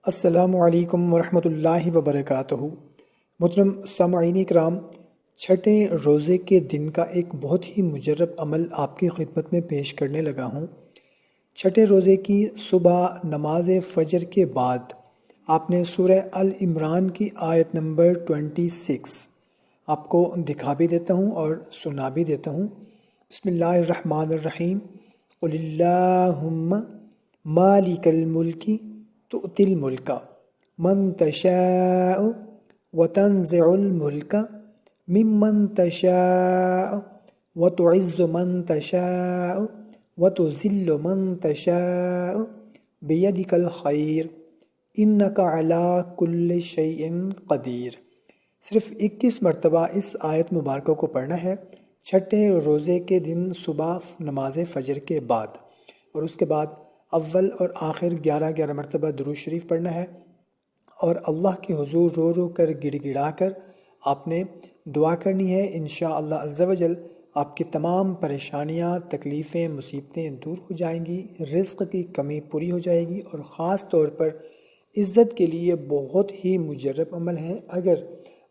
السلام علیکم ورحمۃ اللہ وبرکاتہ۔ محترم سامعین کرام، چھٹے روزے کے دن کا ایک بہت ہی مجرب عمل آپ کی خدمت میں پیش کرنے لگا ہوں۔ چھٹے روزے کی صبح نماز فجر کے بعد آپ نے سورہ ال عمران کی آیت نمبر 26 آپ کو دکھا بھی دیتا ہوں اور سنا بھی دیتا ہوں۔ بسم اللہ الرحمن الرحیم۔ قل اللہم مالک الملک تؤتی الملک من تشاء وتنزع الملک ممن تشاء وتعز من تشاء وتذل من تشاء بیدک الخیر انک علی کل شیء قدیر۔ صرف 21 مرتبہ اس آیت مبارکہ کو پڑھنا ہے چھٹے روزے کے دن صبح نماز فجر کے بعد، اور اس کے بعد اول اور آخر 11 مرتبہ درود شریف پڑھنا ہے، اور اللہ کے حضور رو رو کر گڑ گڑا کر آپ نے دعا کرنی ہے۔ انشاءاللہ عز و جل آپ کی تمام پریشانیاں، تکلیفیں، مصیبتیں دور ہو جائیں گی، رزق کی کمی پوری ہو جائے گی، اور خاص طور پر عزت کے لیے بہت ہی مجرب عمل ہے۔ اگر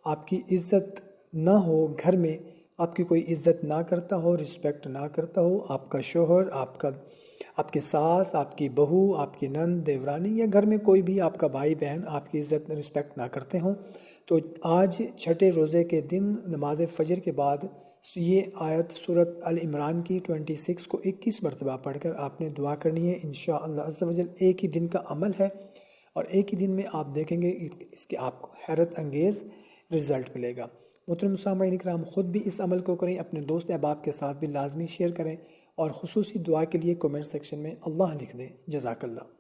آپ کی عزت نہ ہو، گھر میں آپ کی کوئی عزت نہ کرتا ہو، رسپیکٹ نہ کرتا ہو، آپ کا شوہر، آپ کی ساس، آپ کی بہو، آپ کی نند دیورانی، یا گھر میں کوئی بھی آپ کا بھائی بہن آپ کی عزت رسپیکٹ نہ کرتے ہوں، تو آج چھٹے روزے کے دن نماز فجر کے بعد یہ آیت سورۃ ال عمران کی 26 کو 21 مرتبہ پڑھ کر آپ نے دعا کرنی ہے۔ انشاءاللہ عز و جل ایک ہی دن کا عمل ہے، اور ایک ہی دن میں آپ دیکھیں گے اس کے آپ کو حیرت انگیز رزلٹ ملے گا۔ محترم سامعین کرام، خود بھی اس عمل کو کریں، اپنے دوست احباب کے ساتھ بھی لازمی شیئر کریں، اور خصوصی دعا کے لیے کومنٹ سیکشن میں اللہ لکھ دیں۔ جزاک اللہ۔